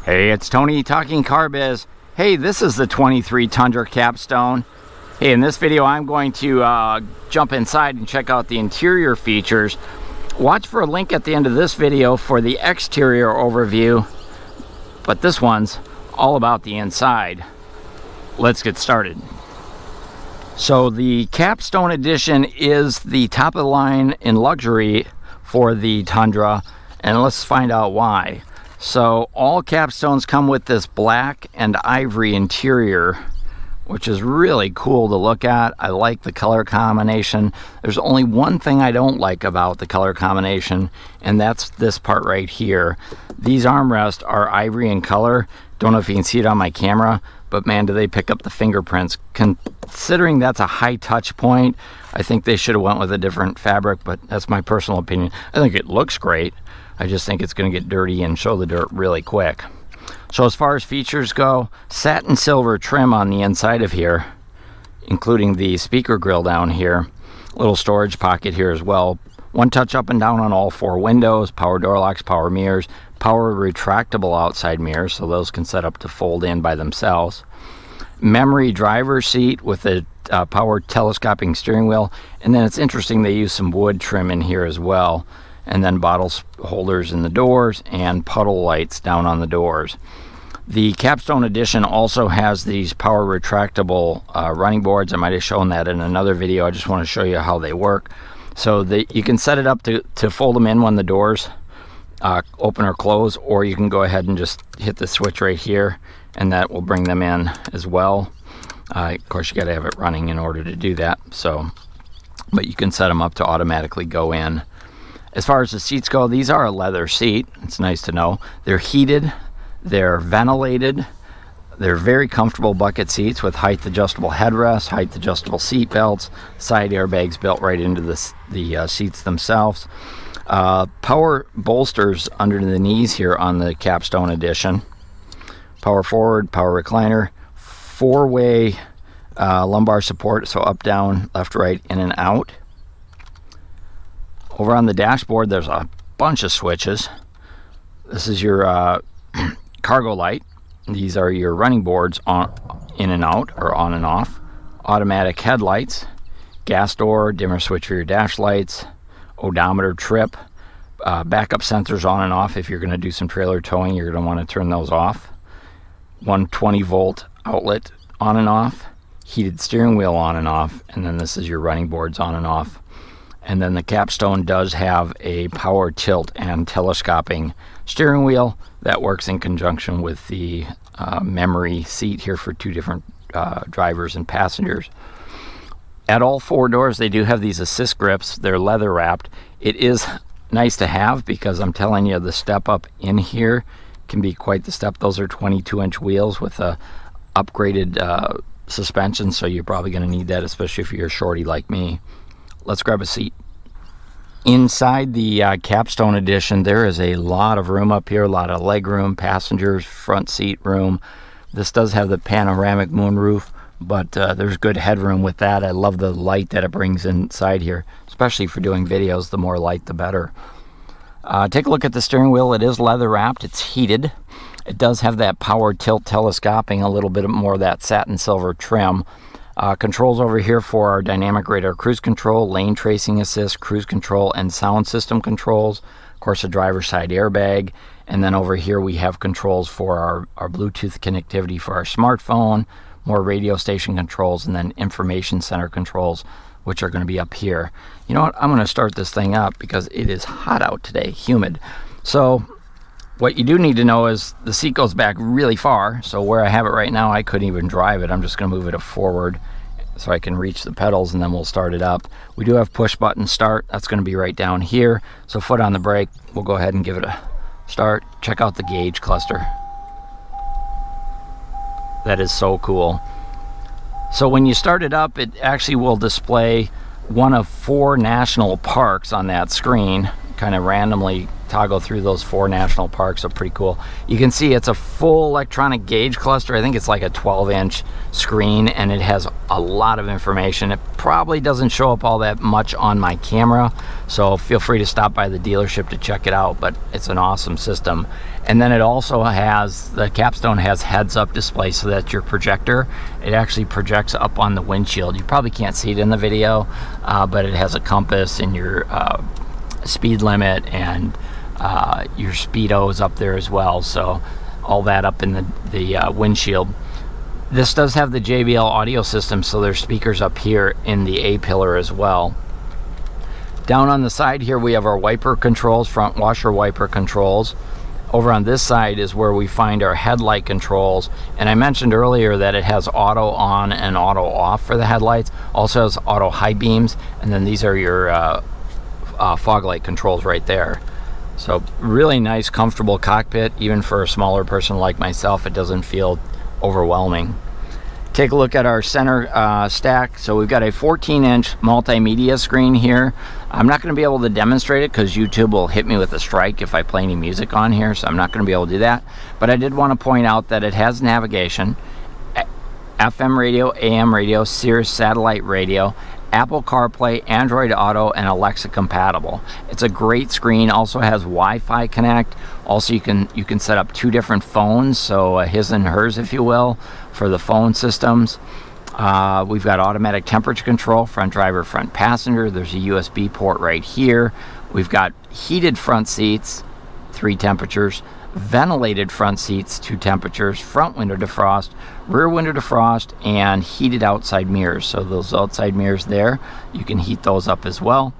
Hey, it's Tony talking car biz. Hey, this is the 23 Tundra Capstone. Hey, in this video I'm going to jump inside and check out the interior features. Watch for a link at the end of this video for the exterior overview, but this one's all about the inside. Let's get started. So the Capstone Edition is the top of the line in luxury for the Tundra, and let's find out why. So all Capstones come with this black and ivory interior, which is really cool to look at. I like the color combination. There's only one thing I don't like about the color combination, and that's this part right here. These armrests are ivory in color. Don't know if you can see it on my camera, but man, do they pick up the fingerprints. Considering that's a high touch point, I think they should have went with a different fabric, but that's my personal opinion. I think it looks great. I just think it's going to get dirty and show the dirt really quick. So as far as features go, satin silver trim on the inside of here, including the speaker grill down here, little storage pocket here as well. One touch up and down on all four windows, power door locks, power mirrors, power retractable outside mirrors, so those can set up to fold in by themselves. Memory driver's seat with a power telescoping steering wheel, and then it's interesting they use some wood trim in here as well. And then bottle holders in the doors and puddle lights down on the doors. The Capstone Edition also has these power retractable running boards. I might have shown that in another video. I just want to show you how they work. So you can set it up to fold them in when the doors open or close, or you can go ahead and just hit the switch right here and that will bring them in as well. Of course, you got to have it running in order to do that. But you can set them up to automatically go in. As far as the seats go, these are a leather seat. It's nice to know. They're heated, they're ventilated, they're very comfortable bucket seats with height adjustable headrests, height adjustable seat belts, side airbags built right into the seats themselves. Power bolsters under the knees here on the Capstone Edition. Power forward, power recliner, four-way lumbar support, so up, down, left, right, in and out. Over on the dashboard, there's a bunch of switches. This is your cargo light. These are your running boards on in and out, or on and off. Automatic headlights, gas door, dimmer switch for your dash lights, odometer, trip, backup sensors on and off. If you're going to do some trailer towing, you're going to want to turn those off. 120 volt outlet on and off, heated steering wheel on and off, and then this is your running boards on and off. And then the Capstone does have a power tilt and telescoping steering wheel that works in conjunction with the memory seat here for two different drivers and passengers. At all four doors, they do have these assist grips. They're leather wrapped. It is nice to have because I'm telling you, the step up in here can be quite the step. Those are 22-inch wheels with a upgraded suspension, so you're probably going to need that, especially if you're a shorty like me. Let's grab a seat. Inside the Capstone Edition, there is a lot of room up here, a lot of leg room, passengers, front seat room. This does have the panoramic moonroof, but there's good headroom with that. I love the light that it brings inside here, especially for doing videos. The more light, the better. Take a look at the steering wheel. It is leather wrapped. It's heated. It does have that power tilt telescoping, a little bit more of that satin silver trim. Controls over here for our dynamic radar cruise control, lane tracing assist, cruise control, and sound system controls. Of course, a driver's side airbag. And then over here we have controls for our Bluetooth connectivity for our smartphone, more radio station controls, and then information center controls, which are going to be up here. You know what? I'm going to start this thing up because it is hot out today, humid. So what you do need to know is the seat goes back really far, so where I have it right now, I couldn't even drive it. I'm just going to move it forward so I can reach the pedals, and then we'll start it up. We do have push button start. That's going to be right down here. So foot on the brake. We'll go ahead and give it a start. Check out the gauge cluster. That is so cool. So when you start it up, it actually will display one of 4 national parks on that screen, kind of randomly toggle through those 4 national parks, so pretty cool. You can see it's a full electronic gauge cluster. I think it's like a 12-inch screen, and it has a lot of information. It probably doesn't show up all that much on my camera, so feel free to stop by the dealership to check it out, but it's an awesome system. And then it also has, the Capstone has heads-up display, so that your projector, it actually projects up on the windshield. You probably can't see it in the video, but it has a compass and your speed limit, and your speedo is up there as well, so all that up in the windshield. This does have the JBL audio system, so there's speakers up here in the A-pillar as well. Down on the side here we have our wiper controls, front washer wiper controls. Over on this side is where we find our headlight controls, and I mentioned earlier that it has auto on and auto off for the headlights. Also has auto high beams, and then these are your fog light controls right there. So really nice, comfortable cockpit. Even for a smaller person like myself, it doesn't feel overwhelming. Take a look at our center stack. So we've got a 14-inch multimedia screen here. I'm not going to be able to demonstrate it because YouTube will hit me with a strike if I play any music on here, so I'm not going to be able to do that. But I did want to point out that it has navigation, FM radio, AM radio, Sirius satellite radio, Apple CarPlay, Android Auto, and Alexa compatible. It's a great screen. Also has Wi-Fi connect. Also you can set up 2 different phones, so his and hers, if you will, for the phone systems. We've got automatic temperature control, front driver, front passenger. There's a USB port right here. We've got heated front seats, 3 temperatures, ventilated front seats, 2 temperatures, front window defrost, rear window defrost, and heated outside mirrors. So those outside mirrors there, you can heat those up as well.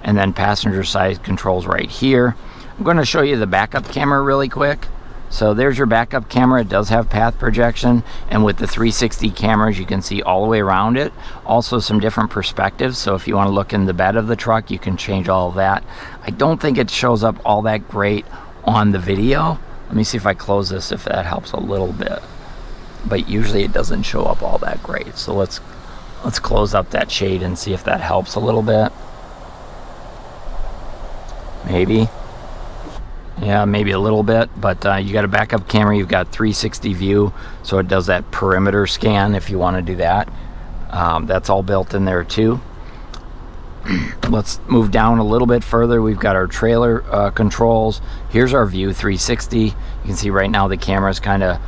And then passenger side controls right here. I'm going to show you the backup camera really quick. So there's your backup camera. It does have path projection, and with the 360 cameras you can see all the way around it. Also some different perspectives, so if you want to look in the bed of the truck you can change all of that. I don't think it shows up all that great on the video. Let me see if I close this, if that helps a little bit, but usually it doesn't show up all that great. So let's close up that shade and see if that helps a little bit. Maybe. Yeah, maybe a little bit, but you got a backup camera. You've got 360 view, so it does that perimeter scan if you want to do that. That's all built in there too. Let's move down a little bit further. We've got our trailer controls. Here's our view 360. You can see right now the camera is kind of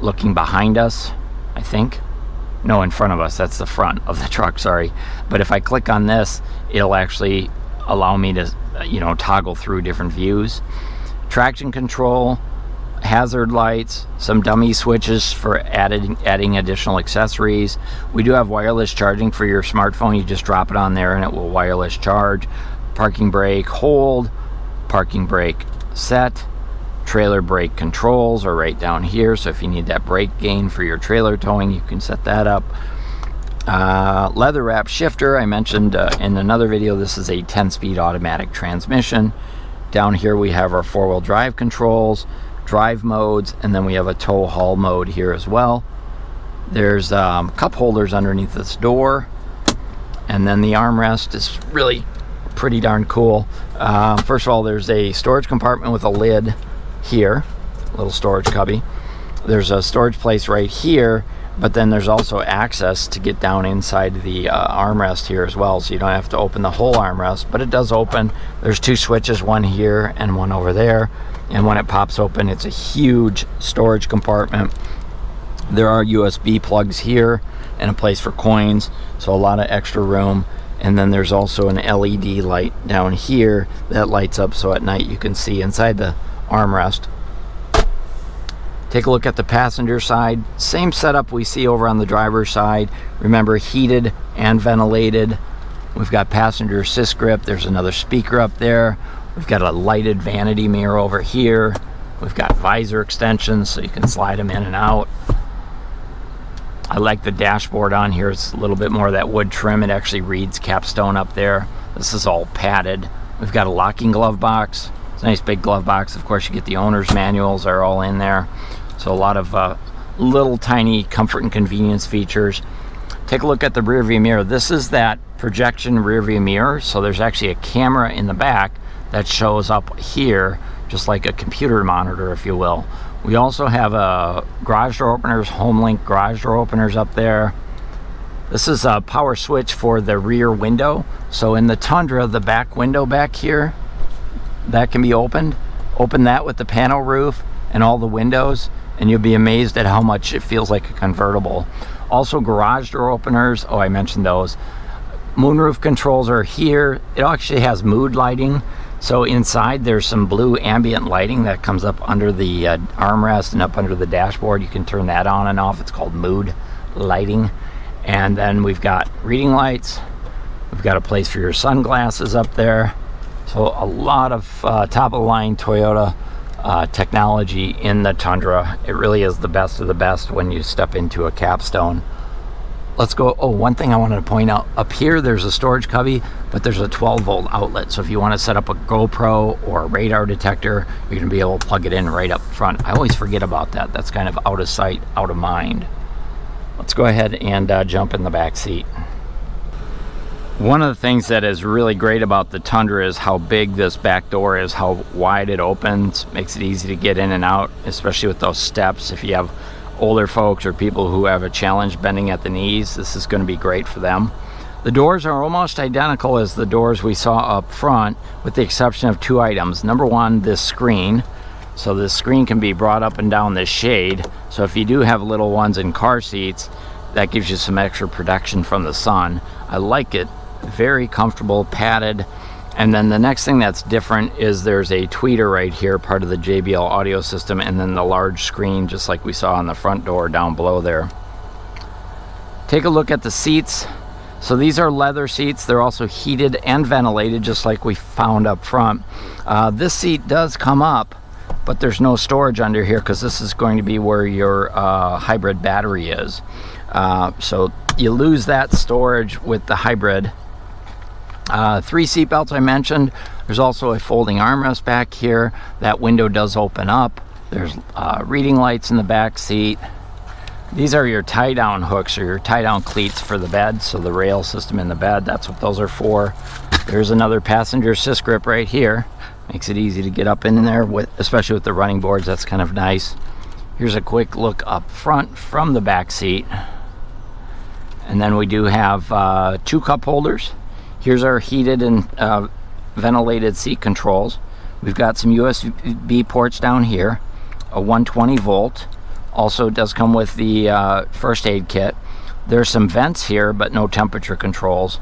looking behind us, I think. No, in front of us. That's the front of the truck, sorry. But if I click on this, it'll actually allow me to, toggle through different views. Traction control, hazard lights, some dummy switches for adding additional accessories. We do have wireless charging for your smartphone. You just drop it on there and it will wireless charge. Parking brake hold, parking brake set, trailer brake controls are right down here, so if you need that brake gain for your trailer towing, you can set that up. Leather wrap shifter, I mentioned in another video, this is a 10-speed automatic transmission. Down here we have our 4-wheel drive controls, drive modes, and then we have a tow haul mode here as well. There's cup holders underneath this door, and then the armrest is really pretty darn cool. First of all, there's a storage compartment with a lid here, little storage cubby. There's a storage place right here, but then there's also access to get down inside the armrest here as well, so you don't have to open the whole armrest, but it does open. There's 2 switches, one here and one over there, and when it pops open, it's a huge storage compartment. There are USB plugs here and a place for coins, so a lot of extra room. And then there's also an LED light down here that lights up so at night you can see inside the armrest. Take a look at the passenger side. Same setup we see over on the driver's side. Remember, heated and ventilated. We've got passenger assist grip. There's another speaker up there. We've got a lighted vanity mirror over here. We've got visor extensions so you can slide them in and out. I like the dashboard on here. It's a little bit more of that wood trim. It actually reads Capstone up there. This is all padded. We've got a locking glove box. It's a nice big glove box. Of course, you get the owner's manuals are all in there. So a lot of little tiny comfort and convenience features. Take a look at the rear view mirror. This is that projection rear view mirror. So there's actually a camera in the back that shows up here, just like a computer monitor, if you will. We also have garage door openers, HomeLink garage door openers up there. This is a power switch for the rear window. So in the Tundra, the back window back here, that can be opened. Open that with the panel roof and all the windows, and you'll be amazed at how much it feels like a convertible. Also garage door openers, oh, I mentioned those. Moonroof controls are here. It actually has mood lighting. So inside there's some blue ambient lighting that comes up under the armrest and up under the dashboard. You can turn that on and off. It's called mood lighting. And then we've got reading lights. We've got a place for your sunglasses up there. So a lot of top-of-the-line Toyota technology in the Tundra. It really is the best of the best when you step into a Capstone. Let's go. Oh, one thing I wanted to point out. Up here, there's a storage cubby, but there's a 12-volt outlet. So if you want to set up a GoPro or a radar detector, you're going to be able to plug it in right up front. I always forget about that. That's kind of out of sight, out of mind. Let's go ahead and jump in the back seat. One of the things that is really great about the Tundra is how big this back door is, how wide it opens. Makes it easy to get in and out, especially with those steps. If you have older folks or people who have a challenge bending at the knees, this is going to be great for them. The doors are almost identical as the doors we saw up front, with the exception of two items. Number one, this screen. So this screen can be brought up and down this shade. So if you do have little ones in car seats, that gives you some extra protection from the sun. I like it. Very comfortable, padded. And then the next thing that's different is there's a tweeter right here, part of the JBL audio system, and then the large screen, just like we saw on the front door down below there. Take a look at the seats. So these are leather seats. They're also heated and ventilated, just like we found up front. This seat does come up, but there's no storage under here because this is going to be where your hybrid battery is. So you lose that storage with the hybrid. 3 seat belts I mentioned. There's also a folding armrest back here. That window does open up. There's reading lights in the back seat. These are your tie-down hooks or your tie-down cleats for the bed. So the rail system in the bed, that's what those are for. There's another passenger assist grip right here. Makes it easy to get up in there, especially with the running boards. That's kind of nice. Here's a quick look up front from the back seat. And then we do have 2 cup holders. Here's our heated and ventilated seat controls. We've got some USB ports down here, a 120 volt. Also does come with the first aid kit. There's some vents here, but no temperature controls.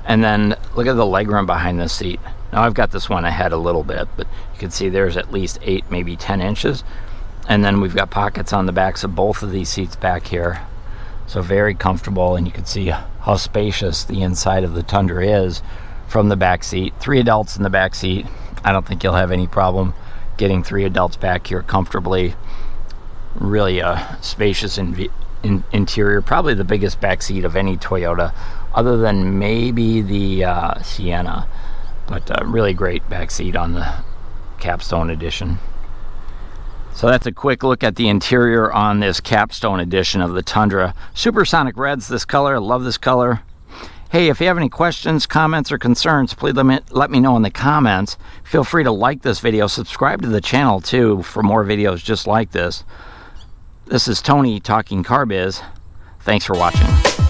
And then look at the legroom behind this seat. Now I've got this one ahead a little bit, but you can see there's at least 8, maybe 10 inches. And then we've got pockets on the backs of both of these seats back here. So very comfortable, and you can see how spacious the inside of the Tundra is from the back seat. 3 adults in the back seat. I don't think you'll have any problem getting 3 adults back here comfortably. Really a spacious interior. Probably the biggest back seat of any Toyota, other than maybe the Sienna. But really great back seat on the Capstone edition. So that's a quick look at the interior on this Capstone edition of the Tundra. Supersonic Red's this color. I love this color. Hey, if you have any questions, comments, or concerns, please let me know in the comments. Feel free to like this video. Subscribe to the channel, too, for more videos just like this. This is Tony talking car biz. Thanks for watching.